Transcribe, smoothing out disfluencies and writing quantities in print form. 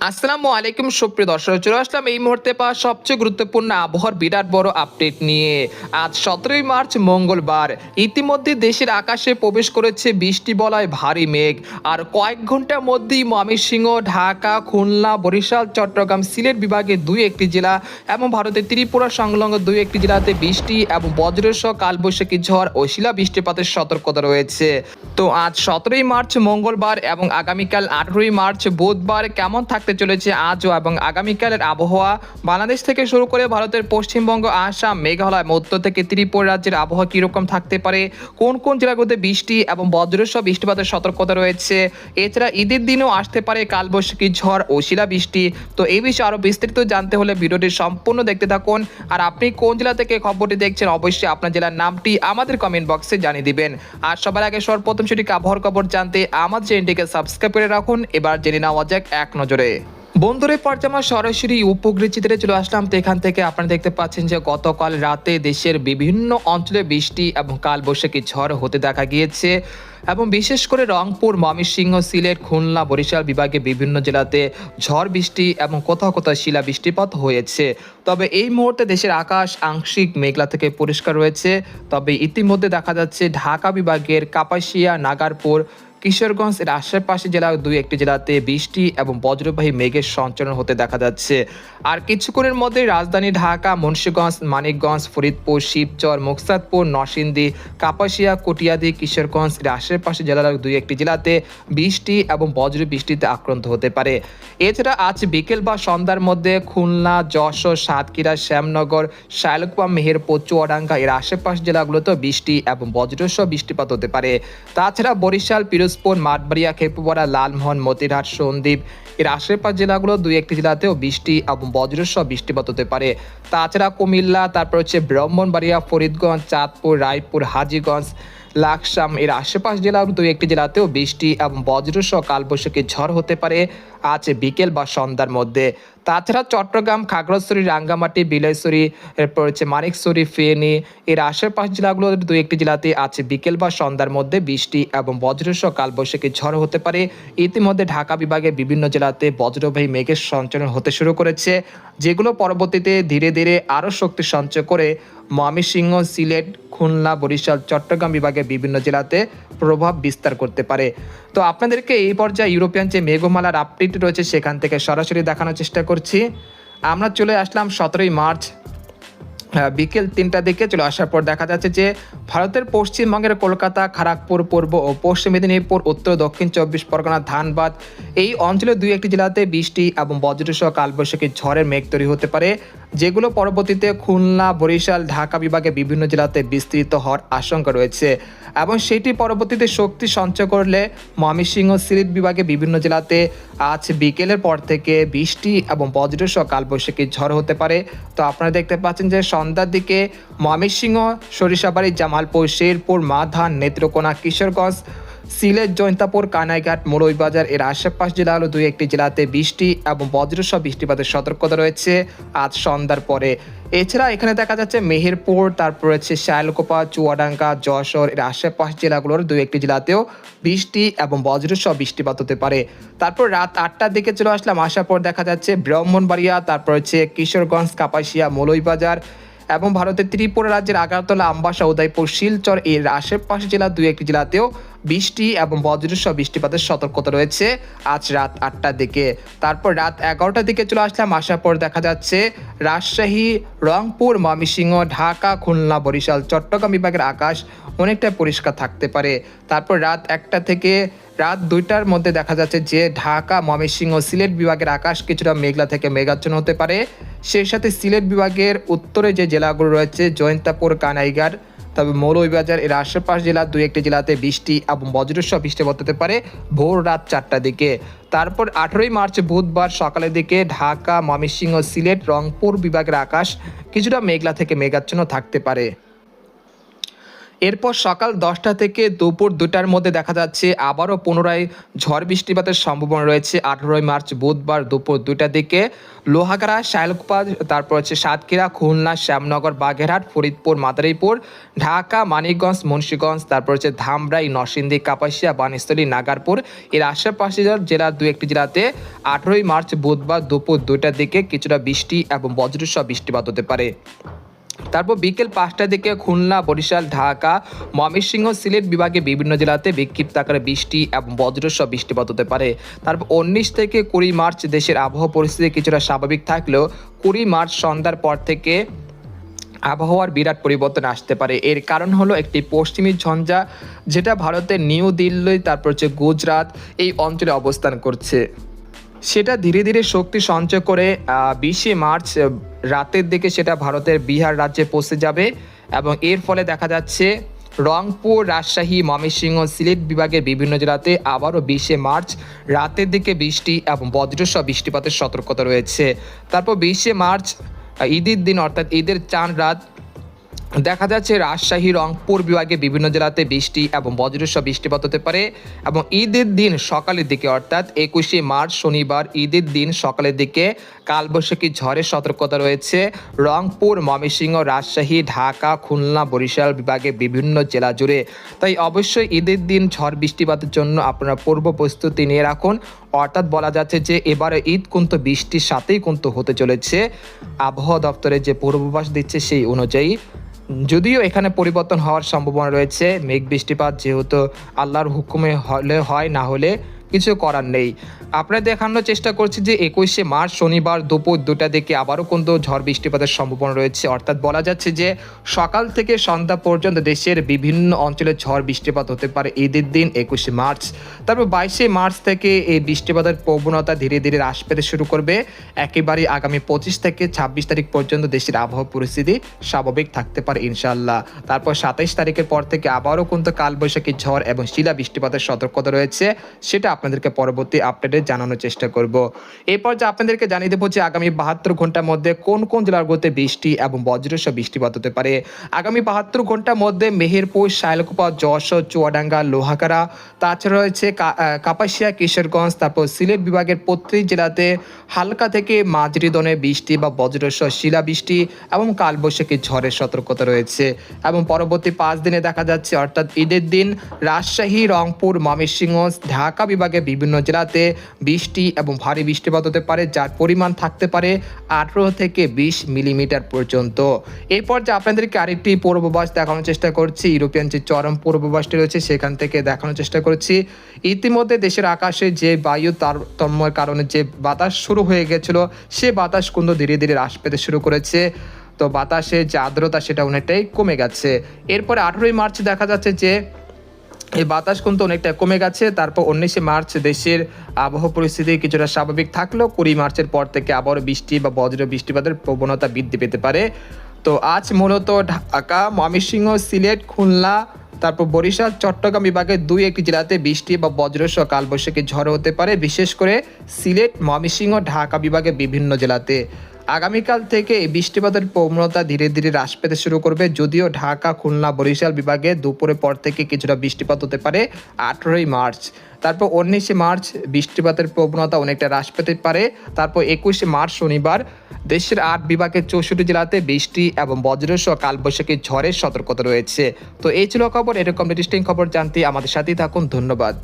আসসালামু আলাইকুম সুপ্রিয় দর্শক, চলে আসলাম এই মুহূর্তে পাওয়া সবচেয়ে গুরুত্বপূর্ণ আবহাওয়ার বিরাট বড় আপডেট নিয়ে। আজ 17ই মার্চ মঙ্গলবার। ইতিমধ্যে দেশের আকাশে প্রবেশ করেছে বৃষ্টি বলয় ভারী মেঘ। আর কয়েক ঘন্টার মধ্যেই ময়মনসিংহ, ঢাকা, খুলনা, বরিশাল, চট্টগ্রাম, সিলেট বিভাগের দুই একটি জেলা এবং ভারতের ত্রিপুরা সংলগ্ন দুই একটি জেলাতে বৃষ্টি এবং বজ্রসহ কালবৈশাখী ঝড় ও শিলা বৃষ্টিপাতের সতর্কতা রয়েছে। তো আজ 17ই মার্চ মঙ্গলবার এবং আগামীকাল 18ই মার্চ বুধবার কেমন থাকতে চলেছে আজও এবং আগামীকালের আবহাওয়া, বাংলাদেশ থেকে শুরু করে ভারতের পশ্চিমবঙ্গ, আসাম, মেঘালয়, মধ্য থেকে ত্রিপুরা রাজ্যের আবহাওয়া কীরকম থাকতে পারে, কোন কোন জেলাগুলোতে বৃষ্টি এবং বজ্রসহ বৃষ্টিপাতের সতর্কতা রয়েছে, এছাড়া ঈদের দিনেও আসতে পারে কালবৈশাখী ঝড় ও শিলাবৃষ্টি। তো এই বিষয়ে আরও বিস্তারিত জানতে হলে ভিডিওটি সম্পূর্ণ দেখতে থাকুন। আর আপনি কোন জেলা থেকে খবরটি দেখছেন অবশ্যই আপনার জেলার নামটি আমাদের কমেন্ট বক্সে জানিয়ে দিবেন। আর সবার আগে সর্বপ্রথম সেটি আবহাওয়ার খবর জানতে আমার চ্যানেলটিকে সাবস্ক্রাইব করে রাখুন। এবার জেনে নেওয়া যাক এক নজরে। বন্ধুরে পর্যায়ে সরাসরি উপগ্রহ চিত্রে চলে আসলাম। তো এখান থেকে আপনারা দেখতে পাচ্ছেন যে গতকাল রাতে দেশের বিভিন্ন অঞ্চলে বৃষ্টি এবং কালবৈশাখী ঝড় হতে দেখা গিয়েছে এবং বিশেষ করে রংপুর, ময়মনসিংহ, সিলেট, খুলনা, বরিশাল বিভাগে বিভিন্ন জেলাতে ঝড় বৃষ্টি এবং কোথাও কোথাও শিলা বৃষ্টিপাত হয়েছে। তবে এই মুহূর্তে দেশের আকাশ আংশিক মেঘলা থেকে পরিষ্কার রয়েছে। তবে ইতিমধ্যে দেখা যাচ্ছে ঢাকা বিভাগের কাপাসিয়া, নাগারপুর, কিশোরগঞ্জ এর আশেপাশে জেলার দুই একটি জেলাতে বৃষ্টি এবং বজ্রবাহী মেঘের সঞ্চালন হতে দেখা যাচ্ছে। আর কিছুক্ষণের মধ্যে রাজধানী ঢাকা, মুন্সিগঞ্জ, মানিকগঞ্জ, ফরিদপুর, শিবচর, মুকসাদপুর, নরসিংদী, কাপাসিয়া, কটিয়াদি, কিশোরগঞ্জ এর আশেপাশে জেলার দুই একটি জেলাতে বৃষ্টি এবং বজ্র বৃষ্টিতে আক্রান্ত হতে পারে। এছাড়া আজ বিকেল বা সন্ধ্যার মধ্যে খুলনা, যশোর, সাতক্ষীরা, শ্যামনগর, শায়লকুপা, মেহেরপুর, চুয়াডাঙ্গা এর আশেপাশ জেলাগুলোতেও বৃষ্টি এবং বজ্রসহ বৃষ্টিপাত হতে পারে। তাছাড়া বরিশাল, পিরোজপুর, মাঠবাড়িয়া, খেপুপাড়া, লালমোহন, মতিরহাট, সন্দ্বীপ এর আশেপাশ জেলাগুলো দুই একটি জেলাতেও বৃষ্টি এবং বজ্রসহ বৃষ্টিপাত হতে পারে। তাছাড়া কুমিল্লা, তারপর হচ্ছে ব্রাহ্মণবাড়িয়া, ফরিদগঞ্জ, চাঁদপুর, রায়পুর, হাজীগঞ্জ, লাকসাম এর আশেপাশ জেলার দুই একটি জেলাতেও বৃষ্টি এবং বজ্রসহ কালবৈশাখী ঝড় হতে পারে আজ বিকেল বা সন্ধ্যার মধ্যে। তাছাড়া চট্টগ্রাম, খাগড়াছড়ি, রাঙ্গামাটি, বিলাইছড়ি, এরপর হচ্ছে মানিকছড়ি, ফেনী এর আশেপাশ জেলাগুলোর দুই একটি জেলাতে আছে বিকেল বা সন্ধ্যার মধ্যে বৃষ্টি এবং বজ্রসহ কালবৈশাখী ঝড় হতে পারে। ইতিমধ্যে ঢাকা বিভাগের বিভিন্ন জেলাতে বজ্রবাহী মেঘের সঞ্চালন হতে শুরু করেছে, যেগুলো পরবর্তীতে ধীরে ধীরে আরও শক্তি সঞ্চয় করে ময়মনসিংহ, সিলেট, খুলনা, বরিশাল, চট্টগ্রাম বিভাগের বিভিন্ন জেলাতে প্রভাব বিস্তার করতে পারে। তো আপনাদেরকে এই পর্যায়ে ইউরোপিয়ান যে মেঘমালার আপডেট রয়েছে সেখান থেকে সরাসরি দেখানোর চেষ্টা করছি। আমরা চলে আসলাম 17ই মার্চ বিকেল 3টার দিকে। চলে আসার পর দেখা যাচ্ছে যে ভারতের পশ্চিমবঙ্গের কলকাতা, খড়গপুর, পূর্ব ও পশ্চিম মেদিনীপুর, উত্তর দক্ষিণ 24 পরগনা, ধানবাদ এই অঞ্চলের দুই একটি জেলাতে বৃষ্টি এবং বজ্রসহ কালবৈশাখী ঝড়ের মেঘ তৈরি হতে পারে, যেগুলো পরবর্তীতে খুলনা, বরিশাল, ঢাকা বিভাগে বিভিন্ন জেলাতে বিস্তৃত হওয়ার আশঙ্কা রয়েছে এবং সেটি পরবর্তীতে শক্তি সঞ্চয় করলে ময়মনসিংহ, সিলেট বিভাগে বিভিন্ন জেলাতে আজ বিকেলের পর থেকে বৃষ্টি এবং বজ্রসহ কালবৈশাখী ঝড় হতে পারে। তো আপনারা দেখতে পাচ্ছেন যে সন্ধ্যার দিকে ময়মনসিংহ, সরিষাবাড়ি, জামালপুর, শেরপুর, মাধান, নেত্রকোনা, কিশোরগঞ্জ, সিলেট, জৈন্তাপুর, কানাইঘাট, মৌলভীবাজার এর আশেপাশ জেলা হলো দুই একটি জেলাতে বৃষ্টি এবং বজ্রসহ বৃষ্টিপাতের সতর্কতা রয়েছে আজ সন্ধ্যার পরে। এছাড়া এখানে দেখা যাচ্ছে মেহেরপুর, তারপর হচ্ছে শায়লকুপা, চুয়াডাঙ্গা, যশোর এর আশেপাশ জেলাগুলোর দুই একটি জেলাতেও বৃষ্টি এবং বজ্রসহ বৃষ্টিপাত হতে পারে। তারপর রাত 8টার দিকে চলে আসলাম, আসার পর দেখা যাচ্ছে ব্রাহ্মণবাড়িয়া, তারপর হচ্ছে কিশোরগঞ্জ, কাপাসিয়া, মৌলভীবাজার এবং ভারতের ত্রিপুরা রাজ্যের আগারতলা, আমবাসা, উদয়পুর, শিলচর এর আশেপাশে জেলার দুই একটি জেলাতেও বৃষ্টি এবং বজ্রসহ বৃষ্টিপাতের সতর্কতা রয়েছে আজ রাত 8টার দিকে। তারপর রাত 11টার দিকে চলে আসলাম, আসার পর দেখা যাচ্ছে রাজশাহী, রংপুর, ময়মনসিংহ, ঢাকা, খুলনা, বরিশাল, চট্টগ্রাম বিভাগের আকাশ অনেকটা পরিষ্কার থাকতে পারে। তারপর রাত 1টা থেকে রাত 2টার মধ্যে দেখা যাচ্ছে যে ঢাকা, ময়মনসিংহ, সিলেট বিভাগের আকাশ কিছুটা মেঘলা থেকে মেঘাচ্ছন্ন হতে পারে। সেই সাথে সিলেট বিভাগের উত্তরে যে জেলাগুলো রয়েছে জৈন্তাপুর, কানাইঘাট, তবে মৌলভীবাজার এর আশেপাশ জেলার দুই একটি জেলাতে বৃষ্টি এবং বজ্রসহ বৃষ্টিপাত হতে পারে ভোর রাত 4টার দিকে। তারপর 18ই মার্চ বুধবার সকালের দিকে ঢাকা, ময়মনসিংহ, সিলেট, রংপুর বিভাগের আকাশ কিছুটা মেঘলা থেকে মেঘাচ্ছন্ন থাকতে পারে। এরপর সকাল 10টা থেকে দুপুর 2টার মধ্যে দেখা যাচ্ছে আবারও পুনরায় ঝড় বৃষ্টিপাতের সম্ভাবনা রয়েছে 18ই মার্চ বুধবার দুপুর 2টার দিকে লোহাগাড়া, শায়লকুপা, তারপর হচ্ছে সাতক্ষীরা, খুলনা, শ্যামনগর, বাগেরহাট, ফরিদপুর, মাদারীপুর, ঢাকা, মানিকগঞ্জ, মুন্সিগঞ্জ, তারপর হচ্ছে ধামরাই, নরসিংদী, কাপাসিয়া, বাণীস্থলী, নাগারপুর এর আশেপাশে জেলার দু একটি জেলাতে 18ই মার্চ বুধবার দুপুর 2টার দিকে কিছুটা বৃষ্টি এবং বজ্রসহ বৃষ্টিপাত হতে পারে। তারপর বিকেল 5টার দিকে খুলনা, বরিশাল, ঢাকা, ময়মনসিংহ, সিলেট বিভাগে বিভিন্ন জেলাতে বিক্ষিপ্ত আকারে বৃষ্টি এবং বজ্রসহ বৃষ্টিপাত হতে পারে। তারপর 19 থেকে 20 মার্চ দেশের আবহাওয়া পরিস্থিতি কিছুটা স্বাভাবিক থাকলেও 20 মার্চ সন্ধ্যার পর থেকে আবহাওয়ার বিরাট পরিবর্তন আসতে পারে। এর কারণ হলো একটি পশ্চিমী ঝঞ্ঝা যেটা ভারতের নিউ দিল্লি, তারপর হচ্ছে গুজরাট এই অঞ্চলে অবস্থান করছে। সেটা ধীরে ধীরে শক্তি সঞ্চয় করে 20শে মার্চ রাতের দিকে সেটা ভারতের বিহার রাজ্যে পৌঁছে যাবে এবং এর ফলে দেখা যাচ্ছে রংপুর, রাজশাহী, ময়মনসিংহ, সিলেট বিভাগের বিভিন্ন জেলাতে আবারও 20শে মার্চ রাতের দিকে বৃষ্টি এবং বজ্রসহ বৃষ্টিপাতের সতর্কতা রয়েছে। তারপর 20শে মার্চ ঈদের দিন অর্থাৎ ঈদের চাঁদ রাত দেখা যাচ্ছে রাজশাহী, রংপুর বিভাগে বিভিন্ন জেলাতে বৃষ্টি এবং বজ্রসহ বৃষ্টিপাত হতে পারে এবং ঈদের দিন সকালের দিকে অর্থাৎ 21শে মার্চ শনিবার ঈদের দিন সকালের দিকে কালবৈশাখী ঝড়ের সতর্কতা রয়েছে রংপুর, ময়মনসিংহ, রাজশাহী, ঢাকা, খুলনা, বরিশাল বিভাগে বিভিন্ন জেলা জুড়ে। তাই অবশ্যই ঈদের দিন ঝড় বৃষ্টিপাতের জন্য আপনারা পূর্ব প্রস্তুতি নিয়ে রাখুন। অর্থাৎ বলা যাচ্ছে যে এবারে ঈদ কিন্তু বৃষ্টির সাথেই কিন্তু হতে চলেছে। আবহাওয়া দপ্তরে যে পূর্বাভাস দিচ্ছে সেই অনুযায়ী, যদিও এখানে পরিবর্তন হওয়ার সম্ভাবনা রয়েছে, মেঘ বৃষ্টিপাত যেহেতু আল্লাহর হুকুমে হলে হয়, না হলে কিছু করার নেই। আপনারা দেখানোর চেষ্টা করছি যে 21শে মার্চ শনিবার দুপুর 2টার দিকে আবারও কিন্তু ঝড় বৃষ্টিপাতের সম্ভাবনা রয়েছে। অর্থাৎ বলা যাচ্ছে যে সকাল থেকে সন্ধ্যা পর্যন্ত দেশের বিভিন্ন অঞ্চলে ঝড় বৃষ্টিপাত হতে পারে ঈদের দিন 21শে মার্চ। তারপর 22শে মার্চ থেকে এই বৃষ্টিপাতের প্রবণতা ধীরে ধীরে হ্রাস পেতে শুরু করবে। একেবারে আগামী 25 থেকে 26 তারিখ পর্যন্ত দেশের আবহাওয়া পরিস্থিতি স্বাভাবিক থাকতে পারে ইনশাআল্লাহ। তারপর 27 তারিখের পর থেকে আবারও কিন্তু কালবৈশাখী ঝড় এবং শিলা বৃষ্টিপাতের সতর্কতা রয়েছে, সেটা আপনাদেরকে পরবর্তী আপডেটে জানানোর চেষ্টা করব। এরপর যে আপনাদেরকে জানিয়ে দেবো যে আগামী 72 ঘন্টার মধ্যে কোন কোন জেলাগুলোতে বৃষ্টি এবং বজ্রসহ বৃষ্টিপাত হতে পারে। আগামী 72 ঘন্টার মধ্যে মেহেরপুর, শায়লকুপা, যশোর, চুয়াডাঙ্গা, লোহাগাড়া, তাছাড়া রয়েছে কাপাসিয়া, কিশোরগঞ্জ, তারপর সিলেট বিভাগের প্রত্যেক জেলাতে হালকা থেকে মাঝারি ধরনের বৃষ্টি বা বজ্রসহ শিলাবৃষ্টি এবং কালবৈশাখী ঝড়ের সতর্কতা রয়েছে। এবং পরবর্তী 5 দিনে দেখা যাচ্ছে অর্থাৎ ঈদের দিন রাজশাহী, রংপুর, ময়মনসিংহ, ঢাকা বিভাগের বিভিন্ন জেলাতে বৃষ্টি এবং ভারী বৃষ্টিপাত হতে পারে, যার পরিমাণ থাকতে পারে 18 থেকে 20 মিলিমিটার পর্যন্ত। এরপর যে আপনাদেরকে আরেকটি পূর্বাভাস দেখানোর চেষ্টা করছি, ইউরোপিয়ান যে চরম পূর্বাভাসটি রয়েছে সেখান থেকে দেখানোর চেষ্টা করছি। ইতিমধ্যে দেশের আকাশে যে বায়ু তারতম্যের কারণে যে বাতাস শুরু হয়ে গেছিল, সে বাতাস কিন্তু ধীরে ধীরে হ্রাস পেতে শুরু করেছে। তো বাতাসে যে আর্দ্রতা সেটা অনেকটাই কমে গেছে। এরপরে 18ই মার্চ দেখা যাচ্ছে যে এই বাতাস কিন্তু অনেকটা কমে গেছে। তারপর 19শে মার্চ দেশের আবহাওয়া পরিস্থিতি কিছুটা স্বাভাবিক থাকলেও 20 মার্চের পর থেকে আবারও বৃষ্টি বা বজ্র বৃষ্টিপাতের প্রবণতা বৃদ্ধি পেতে পারে। তো আজ মূলত ঢাকা, ময়মনসিংহ, সিলেট, খুলনা, তারপর বরিশাল, চট্টগ্রাম বিভাগের 2-1টি জেলাতে বৃষ্টি বা বজ্রসহ কালবৈশাখী ঝড় হতে পারে, বিশেষ করে সিলেট, ময়মনসিংহ, ঢাকা বিভাগের বিভিন্ন জেলাতে। আগামীকাল থেকে এই বৃষ্টিপাতের প্রবণতা ধীরে ধীরে হ্রাস পেতে শুরু করবে, যদিও ঢাকা, খুলনা, বরিশাল বিভাগে দুপুরের পর থেকে কিছুটা বৃষ্টিপাত হতে পারে 18ই মার্চ। তারপর 19শে মার্চ বৃষ্টিপাতের প্রবণতা অনেকটা হ্রাস পেতে পারে। তারপর 21শে মার্চ শনিবার দেশের 8 বিভাগের 64 জেলাতে বৃষ্টি এবং বজ্রসহ কালবৈশাখী ঝড়ের সতর্কতা রয়েছে। তো এই ছিল খবর। এরকম ইন্টারেস্টিং খবর জানতে আমাদের সাথেই থাকুন। ধন্যবাদ।